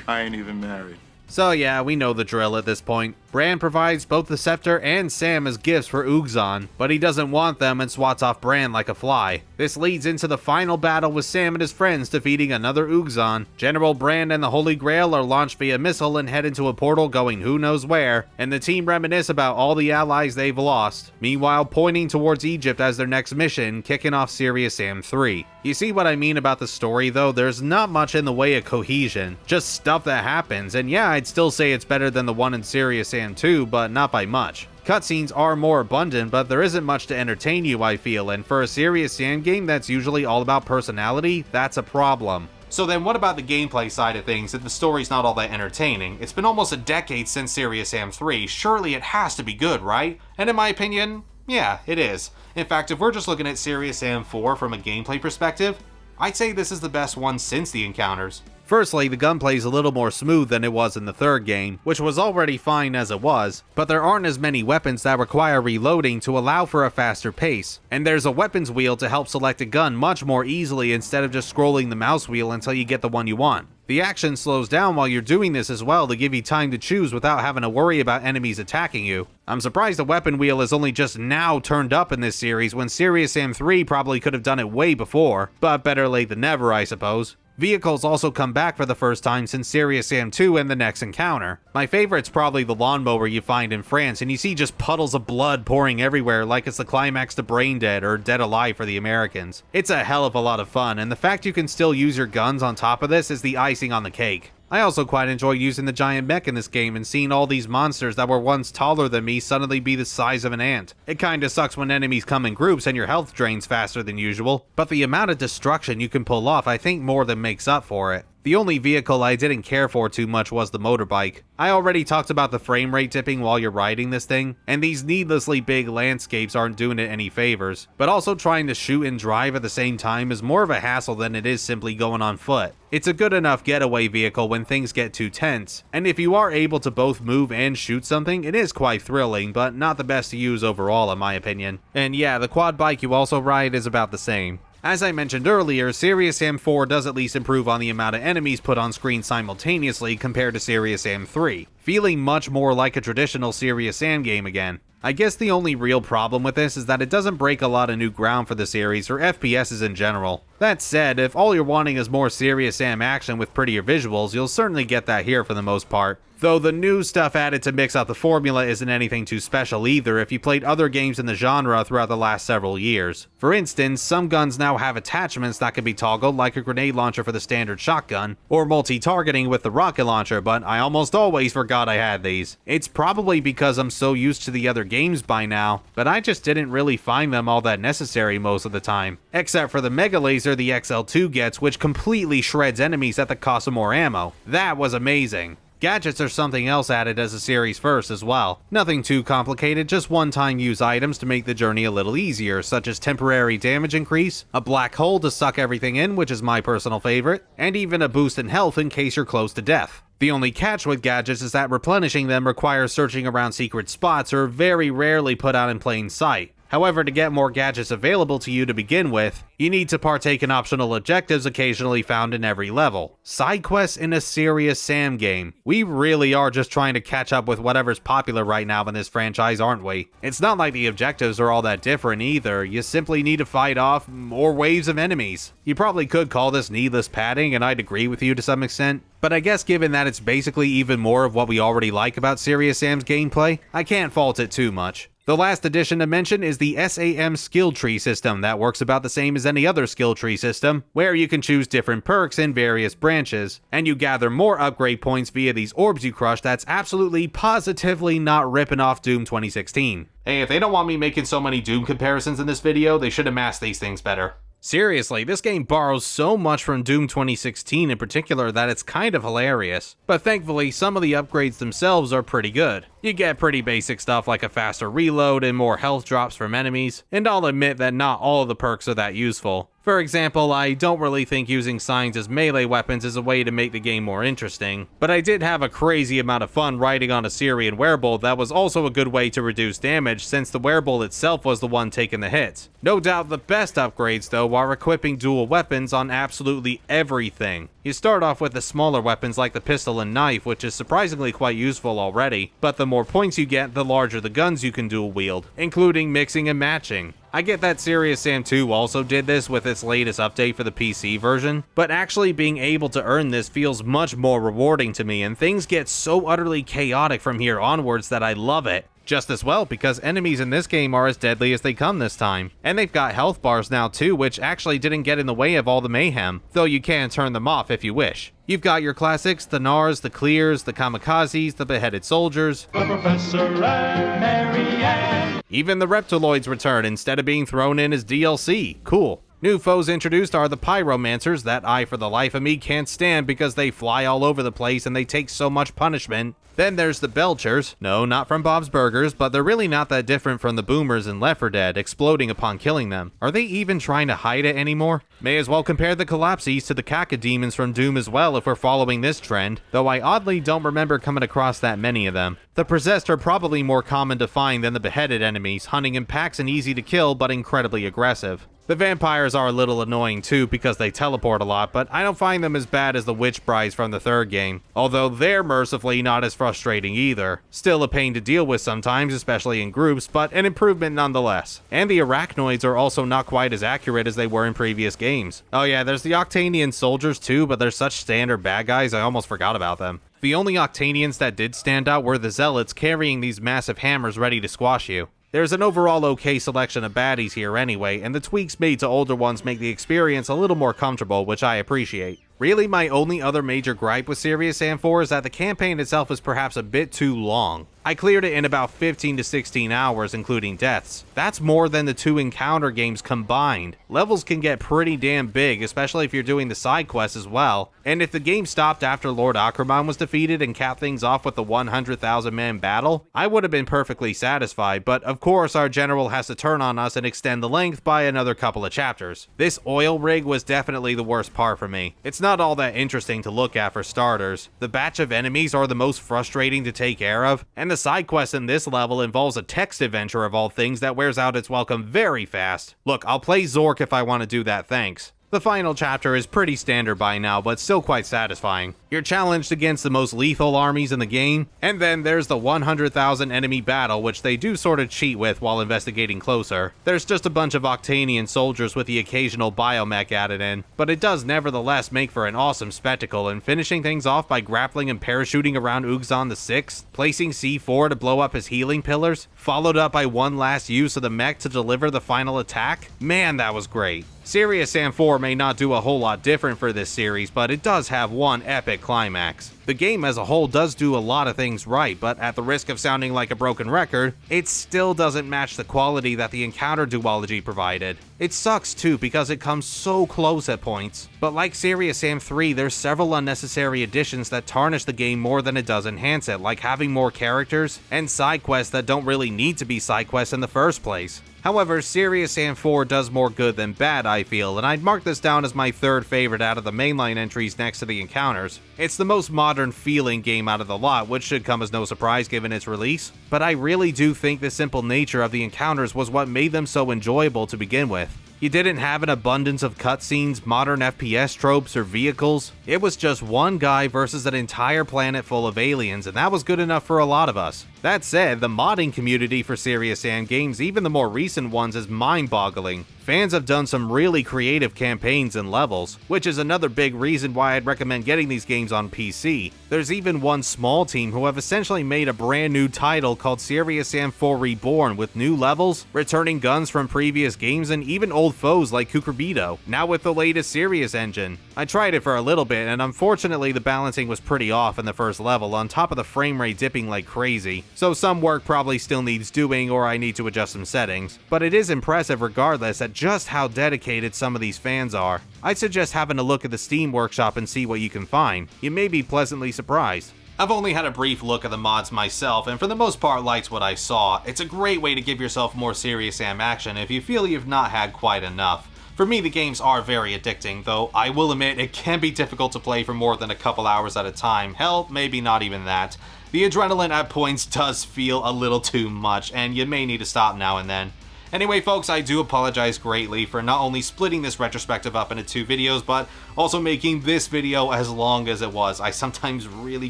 I ain't even married. So yeah, we know the drill at this point. Brand provides both the scepter and Sam as gifts for Ugzon, but he doesn't want them and swats off Brand like a fly. This leads into the final battle with Sam and his friends defeating another Ugzon. General Brand and the Holy Grail are launched via missile and head into a portal going who knows where, and the team reminisce about all the allies they've lost, meanwhile pointing towards Egypt as their next mission, kicking off Serious Sam 3. You see what I mean about the story though? There's not much in the way of cohesion, just stuff that happens, and yeah, I'd still say it's better than the one in Serious Sam 2, but not by much. Cutscenes are more abundant, but there isn't much to entertain you, I feel, and for a Serious Sam game that's usually all about personality, that's a problem. So then what about the gameplay side of things if the story's not all that entertaining? It's been almost a decade since Serious Sam 3, surely it has to be good, right? And in my opinion, yeah, it is. In fact, if we're just looking at Serious Sam 4 from a gameplay perspective, I'd say this is the best one since the encounters. Firstly, the gunplay is a little more smooth than it was in the third game, which was already fine as it was, but there aren't as many weapons that require reloading to allow for a faster pace, and there's a weapons wheel to help select a gun much more easily instead of just scrolling the mouse wheel until you get the one you want. The action slows down while you're doing this as well to give you time to choose without having to worry about enemies attacking you. I'm surprised the weapon wheel is only just now turned up in this series when Serious Sam 3 probably could have done it way before, but better late than never, I suppose. Vehicles also come back for the first time since Serious Sam 2 and the next encounter. My favorite's probably the lawnmower you find in France, and you see just puddles of blood pouring everywhere like it's the climax to Brain Dead or Dead Alive for the Americans. It's a hell of a lot of fun, and the fact you can still use your guns on top of this is the icing on the cake. I also quite enjoy using the giant mech in this game and seeing all these monsters that were once taller than me suddenly be the size of an ant. It kinda sucks when enemies come in groups and your health drains faster than usual, but the amount of destruction you can pull off I think more than makes up for it. The only vehicle I didn't care for too much was the motorbike. I already talked about the frame rate dipping while you're riding this thing, and these needlessly big landscapes aren't doing it any favors, but also trying to shoot and drive at the same time is more of a hassle than it is simply going on foot. It's a good enough getaway vehicle when things get too tense, and if you are able to both move and shoot something, it is quite thrilling, but not the best to use overall in my opinion. And yeah, the quad bike you also ride is about the same. As I mentioned earlier, Serious Sam 4 does at least improve on the amount of enemies put on screen simultaneously compared to Serious Sam 3, feeling much more like a traditional Serious Sam game again. I guess the only real problem with this is that it doesn't break a lot of new ground for the series or FPSs in general. That said, if all you're wanting is more Serious Sam action with prettier visuals, you'll certainly get that here for the most part. Though the new stuff added to mix up the formula isn't anything too special either if you played other games in the genre throughout the last several years. For instance, some guns now have attachments that can be toggled like a grenade launcher for the standard shotgun, or multi-targeting with the rocket launcher, but I almost always forgot I had these. It's probably because I'm so used to the other games by now, but I just didn't really find them all that necessary most of the time. Except for the Mega Laser the XL2 gets, which completely shreds enemies at the cost of more ammo. That was amazing. Gadgets are something else added as a series first as well. Nothing too complicated, just one-time use items to make the journey a little easier, such as temporary damage increase, a black hole to suck everything in, which is my personal favorite, and even a boost in health in case you're close to death. The only catch with gadgets is that replenishing them requires searching around secret spots or very rarely put out in plain sight. However, to get more gadgets available to you to begin with, you need to partake in optional objectives occasionally found in every level. Side quests in a Serious Sam game. We really are just trying to catch up with whatever's popular right now in this franchise, aren't we? It's not like the objectives are all that different either, you simply need to fight off more waves of enemies. You probably could call this needless padding, and I'd agree with you to some extent, but I guess given that it's basically even more of what we already like about Serious Sam's gameplay, I can't fault it too much. The last addition to mention is the SAM skill tree system that works about the same as any other skill tree system, where you can choose different perks in various branches, and you gather more upgrade points via these orbs you crush that's absolutely positively not ripping off Doom 2016. Hey, if they don't want me making so many Doom comparisons in this video, they should have masked these things better. Seriously, this game borrows so much from Doom 2016 in particular that it's kind of hilarious. But thankfully, some of the upgrades themselves are pretty good. You get pretty basic stuff like a faster reload and more health drops from enemies, and I'll admit that not all of the perks are that useful. For example, I don't really think using signs as melee weapons is a way to make the game more interesting, but I did have a crazy amount of fun riding on a Syrian werebull that was also a good way to reduce damage since the werebull itself was the one taking the hits. No doubt the best upgrades though are equipping dual weapons on absolutely everything. You start off with the smaller weapons like the pistol and knife, which is surprisingly quite useful already, but the more points you get, the larger the guns you can dual wield, including mixing and matching. I get that Serious Sam 2 also did this with its latest update for the PC version, but actually being able to earn this feels much more rewarding to me, and things get so utterly chaotic from here onwards that I love it. Just as well because enemies in this game are as deadly as they come this time. And they've got health bars now too, which actually didn't get in the way of all the mayhem, though you can turn them off if you wish. You've got your classics, the Nars, the Clears, the Kamikazes, the Beheaded Soldiers, the Professor and Mary Ann. Even the Reptiloids return instead of being thrown in as DLC. Cool. New foes introduced are the Pyromancers that I for the life of me can't stand because they fly all over the place and they take so much punishment. Then there's the Belchers. No, not from Bob's Burgers, but they're really not that different from the Boomers in Left 4 Dead, exploding upon killing them. Are they even trying to hide it anymore? May as well compare the Collapses to the Cacodemons from Doom as well if we're following this trend, though I oddly don't remember coming across that many of them. The Possessed are probably more common to find than the Beheaded enemies, hunting in packs and easy to kill but incredibly aggressive. The vampires are a little annoying too because they teleport a lot, but I don't find them as bad as the witch brides from the third game, although they're mercifully not as frustrating either. Still a pain to deal with sometimes, especially in groups, but an improvement nonetheless. And the arachnoids are also not quite as accurate as they were in previous games. Oh yeah, there's the Octanian soldiers too, but they're such standard bad guys I almost forgot about them. The only Octanians that did stand out were the Zealots carrying these massive hammers ready to squash you. There's an overall okay selection of baddies here anyway, and the tweaks made to older ones make the experience a little more comfortable, which I appreciate. Really, my only other major gripe with Serious Sam 4 is that the campaign itself is perhaps a bit too long. I cleared it in about 15 to 16 hours, including deaths. That's more than the two Encounter games combined. Levels can get pretty damn big, especially if you're doing the side quests as well. And if the game stopped after Lord Akraman was defeated and capped things off with the 100,000 man battle, I would have been perfectly satisfied, but of course our general has to turn on us and extend the length by another couple of chapters. This oil rig was definitely the worst part for me. It's not all that interesting to look at for starters. The batch of enemies are the most frustrating to take care of, and the side quest in this level involves a text adventure of all things that wears out its welcome very fast. Look, I'll play Zork if I want to do that, thanks. The final chapter is pretty standard by now, but still quite satisfying. You're challenged against the most lethal armies in the game, and then there's the 100,000 enemy battle, which they do sort of cheat with while investigating closer. There's just a bunch of Octanian soldiers with the occasional biomech added in, but it does nevertheless make for an awesome spectacle, and finishing things off by grappling and parachuting around Ugzon the Sixth, placing C4 to blow up his healing pillars, followed up by one last use of the mech to deliver the final attack. Man, that was great. Serious Sam 4 may not do a whole lot different for this series, but it does have one epic climax. The game as a whole does do a lot of things right, but at the risk of sounding like a broken record, it still doesn't match the quality that the Encounter duology provided. It sucks too because it comes so close at points, but like Serious Sam 3, there's several unnecessary additions that tarnish the game more than it does enhance it, like having more characters and side quests that don't really need to be side quests in the first place. However, Serious Sam 4 does more good than bad, I feel, and I'd mark this down as my third favorite out of the mainline entries next to the Encounters. It's the most modern feeling game out of the lot, which should come as no surprise given its release, but I really do think the simple nature of the Encounters was what made them so enjoyable to begin with. You didn't have an abundance of cutscenes, modern FPS tropes, or vehicles. It was just one guy versus an entire planet full of aliens, and that was good enough for a lot of us. That said, the modding community for Serious Sam games, even the more recent ones, is mind-boggling. Fans have done some really creative campaigns and levels, which is another big reason why I'd recommend getting these games on PC. There's even one small team who have essentially made a brand new title called Serious Sam 4 Reborn with new levels, returning guns from previous games, and even old foes like Cucurbito, now with the latest Serious engine. I tried it for a little bit, and unfortunately the balancing was pretty off in the first level, on top of the frame rate dipping like crazy, so some work probably still needs doing or I need to adjust some settings, but it is impressive regardless at just how dedicated some of these fans are. I'd suggest having a look at the Steam Workshop and see what you can find. You may be pleasantly surprised. I've only had a brief look at the mods myself, and for the most part liked what I saw. It's a great way to give yourself more Serious Sam action if you feel you've not had quite enough. For me, the games are very addicting, though I will admit it can be difficult to play for more than a couple hours at a time. Hell, maybe not even that. The adrenaline at points does feel a little too much, and you may need to stop now and then. Anyway, folks, I do apologize greatly for not only splitting this retrospective up into 2 videos, but also making this video as long as it was. I sometimes really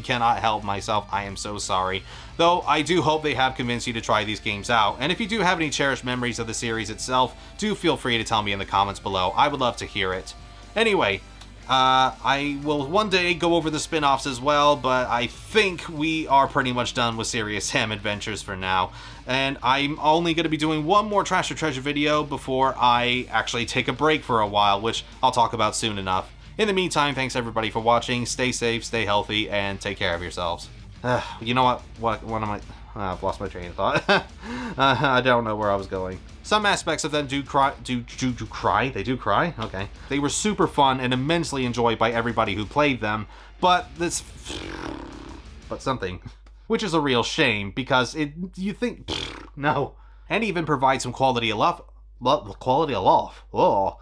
cannot help myself. I am so sorry. Though, I do hope they have convinced you to try these games out, and if you do have any cherished memories of the series itself, do feel free to tell me in the comments below. I would love to hear it. Anyway, I will one day go over the spin-offs as well, but I think we are pretty much done with Serious Sam Adventures for now. And I'm only going to be doing one more Trash or Treasure video before I actually take a break for a while, which I'll talk about soon enough. In the meantime, thanks everybody for watching, stay safe, stay healthy, and take care of yourselves. You know what am I... I've lost my train of thought. I don't know where I was going. Some aspects of them do cry. They do cry? Okay. They were super fun and immensely enjoyed by everybody who played them, but something. Which is a real shame, because you think... No. And even provide some quality of life. Oh.